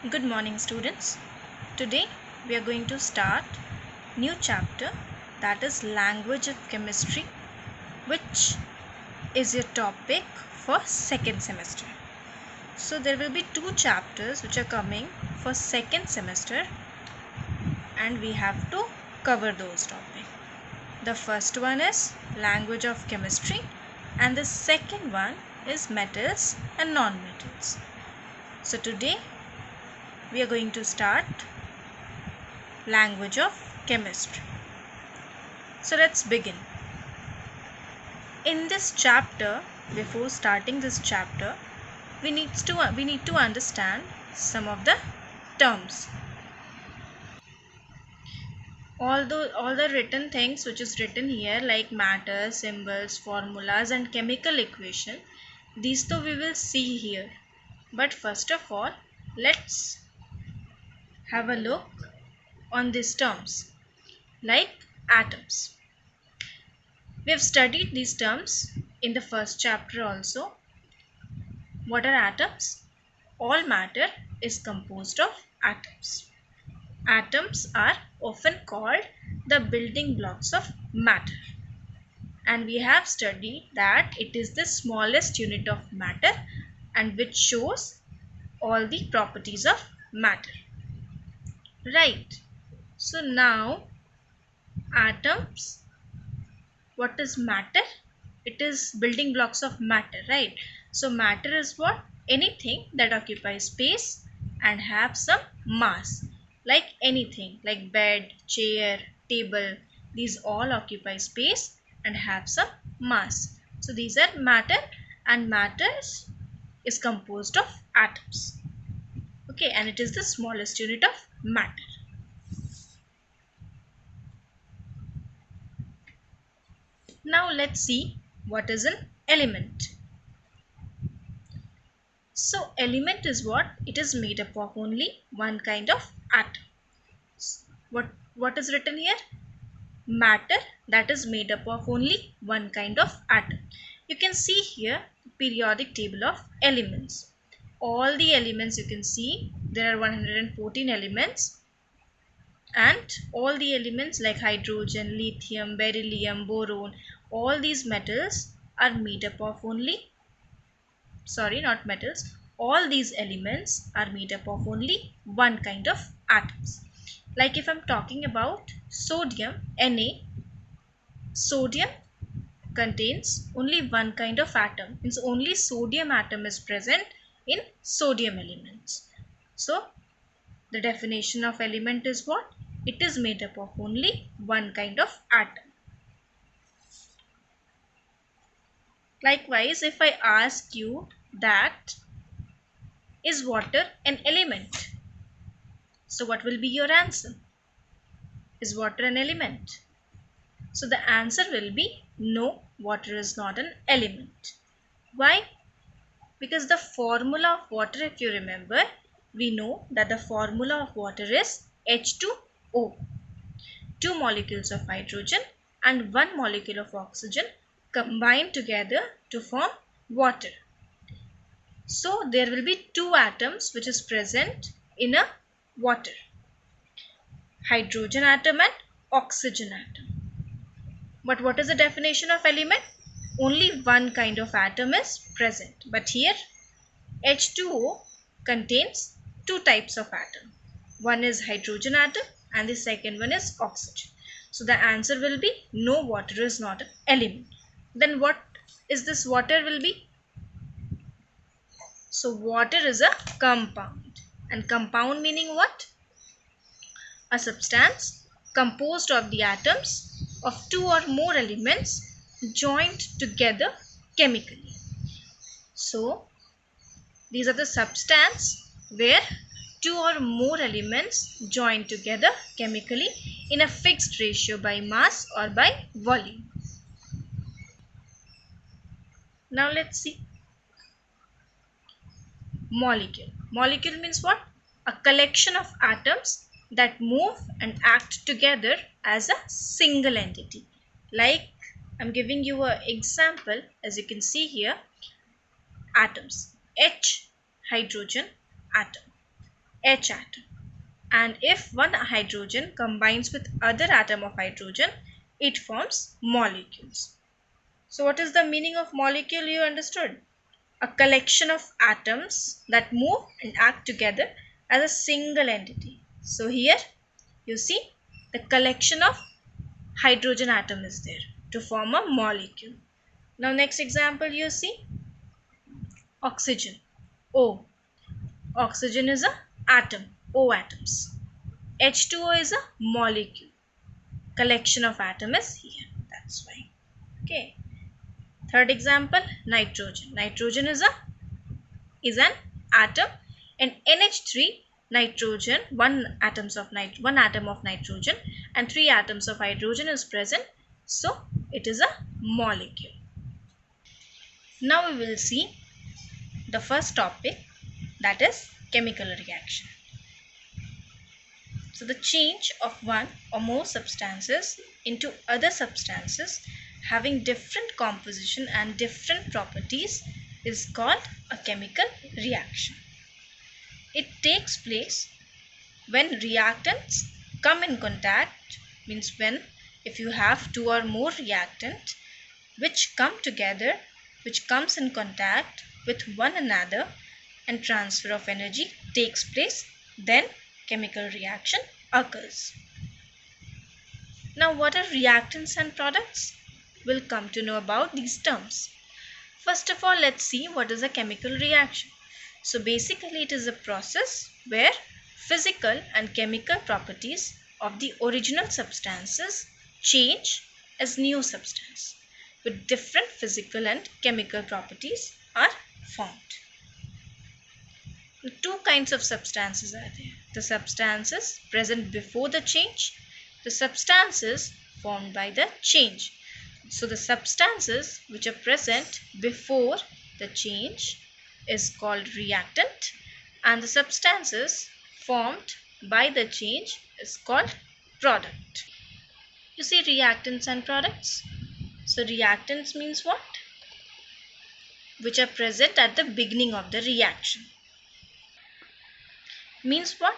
Good morning, students. Today we are going to start new chapter, that is language of chemistry, which is your topic for second semester. So there will be two chapters which are coming for second semester and we have to cover those topics. The first one is language of chemistry and the second one is metals and non-metals. So today we are going to start language of chemistry. So let's begin. In this chapter, before starting this chapter, we need to understand some of the terms. All the written things which is written here, like matter, symbols, formulas and chemical equation, these two we will see here. But first of all, let's have a look on these terms, like atoms. We have studied these terms in the first chapter also. What are atoms? All matter is composed of atoms. Atoms are often called the building blocks of matter. And we have studied that it is the smallest unit of matter and which shows all the properties of matter. Right. So now atoms, what is matter? It is building blocks of matter, right? So matter is what? Anything that occupies space and have some mass, like anything like bed, chair, table. These all occupy space and have some mass. So these are matter, and matter is composed of atoms. Okay, and it is the smallest unit of matter. Now let's see what is an element. So element is what? It is made up of only one kind of atom. What is written here? Matter, that is made up of only one kind of atom. You can see here the periodic table of elements. All the elements you can see, there are 114 elements, and all the elements like hydrogen, lithium, beryllium, boron, all these metals are made up of only, sorry, not metals, all these elements are made up of only one kind of atoms. Like if I'm talking about sodium, Na, sodium contains only one kind of atom, means only sodium atom is present in sodium elements. So the definition of element is what? It is made up of only one kind of atom. Likewise, if I ask you that is water an element? So what will be your answer? Is water an element? So the answer will be no, water is not an element. Why? Because the formula of water, if you remember, we know that the formula of water is H2O. Two molecules of hydrogen and one molecule of oxygen combine together to form water. So there will be two atoms which is present in a water. Hydrogen atom and oxygen atom. But what is the definition of element? Only one kind of atom is present. But here H2O contains two types of atom. One is hydrogen atom and the second one is oxygen. So the answer will be no, water is not an element. Then what is this water will be? So water is a compound. And compound meaning what? A substance composed of the atoms of two or more elements joined together chemically. So these are the substance where two or more elements join together chemically in a fixed ratio by mass or by volume. Now let's see. Molecule. Molecule means what? A collection of atoms that move and act together as a single entity. Like I'm giving you an example, as you can see here, atoms. H, hydrogen atom. H atom. And if one hydrogen combines with other atom of hydrogen, it forms molecules. So what is the meaning of molecule? You understood? A collection of atoms that move and act together as a single entity. So here you see the collection of hydrogen atom is there to form a molecule. Now next example you see oxygen. O. Oxygen is a atom. O atoms. H2O is a molecule. Collection of atom is here. That's why. Okay. Third example, nitrogen. Nitrogen is an atom, and NH3 nitrogen, one atom of nitrogen and 3 atoms of hydrogen is present. So it is a molecule. Now we will see the first topic, that is chemical reaction. So the change of one or more substances into other substances having different composition and different properties is called a chemical reaction. It takes place when reactants come in contact, means when if you have two or more reactants which come together, which comes in contact with one another and transfer of energy takes place, then chemical reaction occurs. Now what are reactants and products? We'll come to know about these terms. First of all, let's see what is a chemical reaction. So basically it is a process where physical and chemical properties of the original substances change as new substance with different physical and chemical properties are formed. Two kinds of substances are there. The substances present before the change, the substances formed by the change. So the substances which are present before the change is called reactant, and the substances formed by the change is called product. You see reactants and products. So reactants means what? Which are present at the beginning of the reaction. Means what?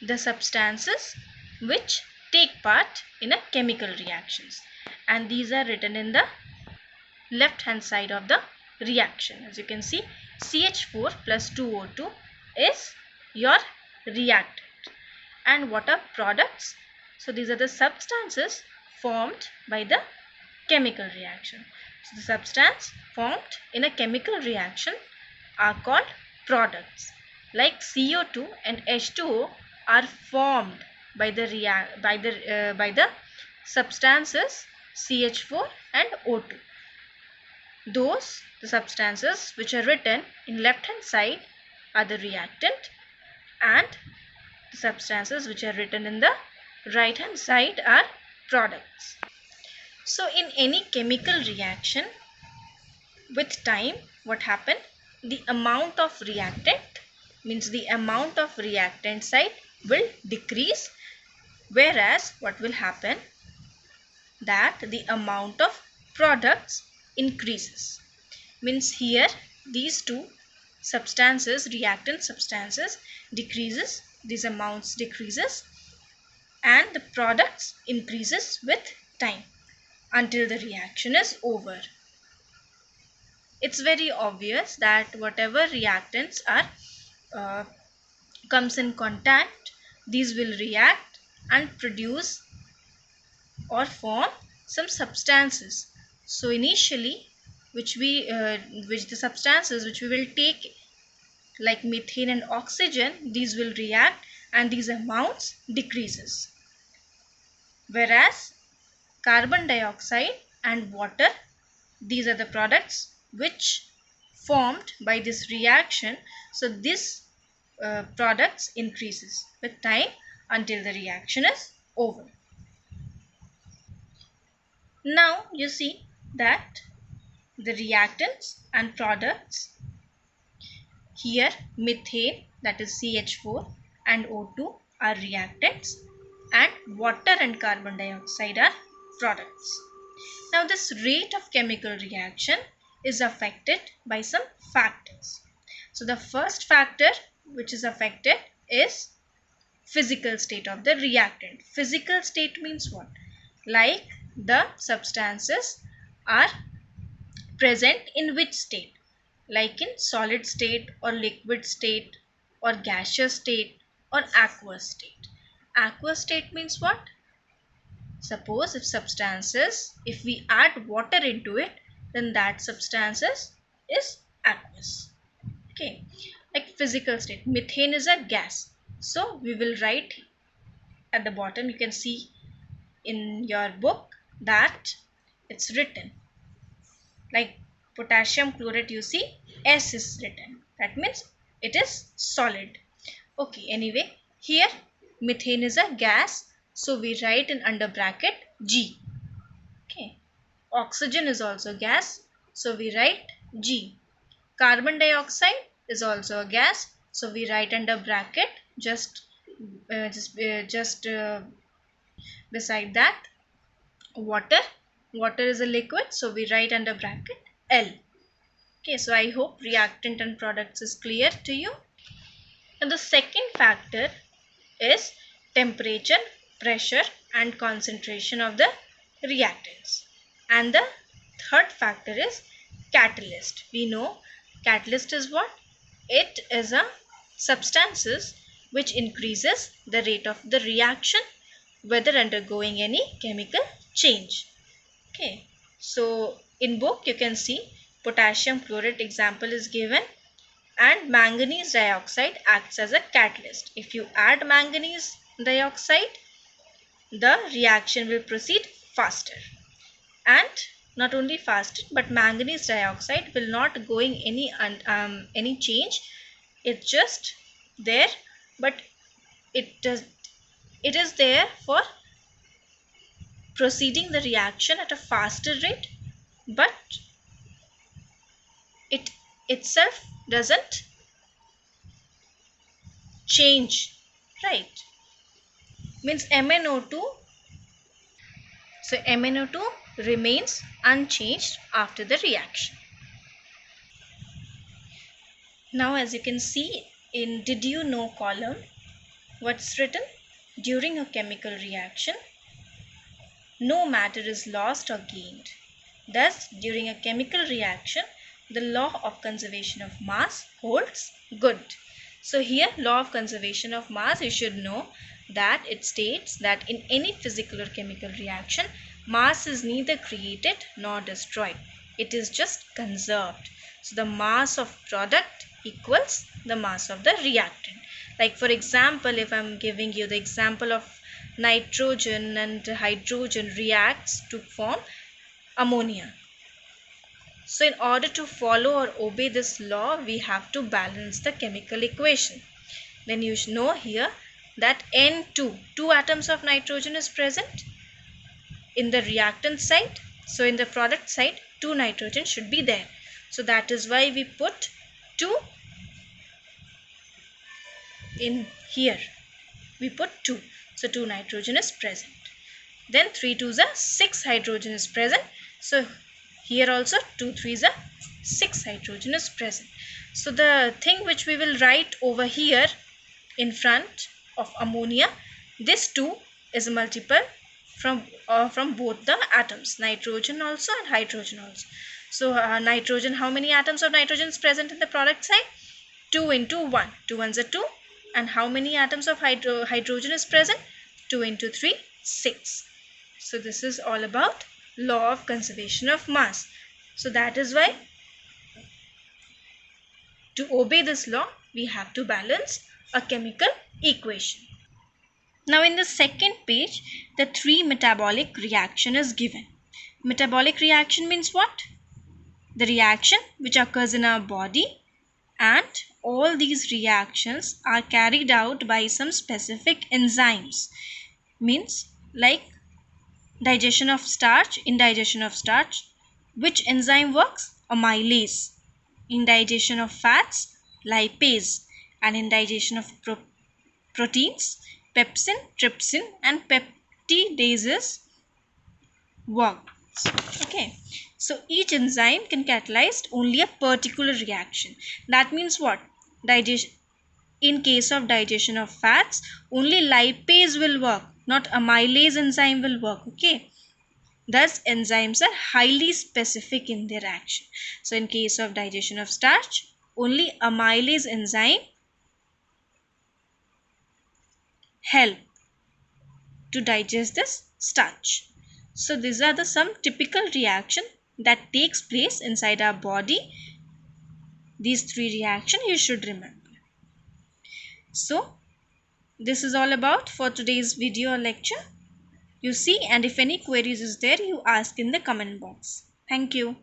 The substances which take part in a chemical reactions, and these are written in the left hand side of the reaction. As you can see, CH4 plus 2O2 is your reactant. And what are products? So these are the substances formed by the chemical reaction. So the substance formed in a chemical reaction are called products. Like CO2 and H2O are formed by the substances CH4 and O2. Those the substances which are written in left hand side are the reactant, and the substances which are written in the right hand side are products. So in any chemical reaction, with time what happen? The amount of reactant, means the amount of reactant side will decrease, whereas what will happen? That the amount of products increases. Means here these two substances, reactant substances decreases, these amounts decreases, and the products increases with time until the reaction is over. It's very obvious that whatever reactants are comes in contact, these will react and produce or form some substances. So initially which the substances which we will take, like methane and oxygen, these will react and these amounts decreases, whereas carbon dioxide and water, these are the products which formed by this reaction. So this products increases with time until the reaction is over. Now you see that the reactants and products, here methane, that is CH4, and O2 are reactants, and water and carbon dioxide are products. Now this rate of chemical reaction is affected by some factors. So the first factor which is affected is physical state of the reactant. Physical state means what? Like the substances are present in which state? Like in solid state or liquid state or gaseous state or aqueous state. Aqueous state means what? Suppose if we add water into it, then that substances is aqueous. Okay, like physical state. Methane is a gas. So we will write at the bottom, you can see in your book that it's written. Like potassium chlorate, you see S is written. That means it is solid. Okay, anyway, here methane is a gas. So we write in under bracket G. Okay. Oxygen is also gas. So we write G. Carbon dioxide is also a gas. So we write under bracket just beside that water. Water is a liquid. So we write under bracket L. Okay. So I hope reactant and products is clear to you. And the second factor is temperature, pressure and concentration of the reactants. And the third factor is catalyst. We know catalyst is what? It is a substances which increases the rate of the reaction whether undergoing any chemical change. Okay. So in book you can see potassium chlorate example is given, and manganese dioxide acts as a catalyst. If you add manganese dioxide, the reaction will proceed faster. And not only faster, but manganese dioxide will not going any change. It's just there, but it is there for proceeding the reaction at a faster rate, but it itself doesn't change, right? Means MnO2, so MnO2 remains unchanged after the reaction. Now as you can see in did you know column, what's written? During a chemical reaction, no matter is lost or gained. Thus, during a chemical reaction, the law of conservation of mass holds good. So here law of conservation of mass, you should know that it states that in any physical or chemical reaction, mass is neither created nor destroyed. It is just conserved. So the mass of product equals the mass of the reactant. Like for example, if I am giving you the example of nitrogen and hydrogen reacts to form ammonia. So in order to follow or obey this law, we have to balance the chemical equation. Then you should know here that N2, 2 atoms of nitrogen is present in the reactant side. So in the product side, 2 nitrogen should be there. So that is why we put 2 in here. We put 2. So 2 nitrogen is present. Then 3 2s are 6 hydrogen is present. So here also 2 3s are 6 hydrogen is present. So the thing which we will write over here in front of ammonia, this 2 is a multiple from both the atoms, nitrogen also and hydrogen also. So nitrogen, how many atoms of nitrogen is present in the product side? 2 into 1. 2 ones are 2. And how many atoms of hydrogen is present? 2 into 3, 6. So this is all about law of conservation of mass. So that is why to obey this law, we have to balance a chemical equation. Now in the second page, the 3 metabolic reaction is given. Metabolic reaction means what? The reaction which occurs in our body, and all these reactions are carried out by some specific enzymes. Means like digestion of starch, indigestion of starch. Which enzyme works? Amylase. Indigestion of fats, lipase. And indigestion of proteins, pepsin, trypsin and peptidases works. Okay. So each enzyme can catalyze only a particular reaction. That means what? In case of digestion of fats, only lipase will work, not amylase enzyme will work. Okay. Thus, enzymes are highly specific in their action. So, in case of digestion of starch, only amylase enzyme help to digest this starch. So, these are the some typical reaction that takes place inside our body. These three reactions you should remember. So, this is all about for today's video or lecture. You see, and if any queries is there, you ask in the comment box. Thank you.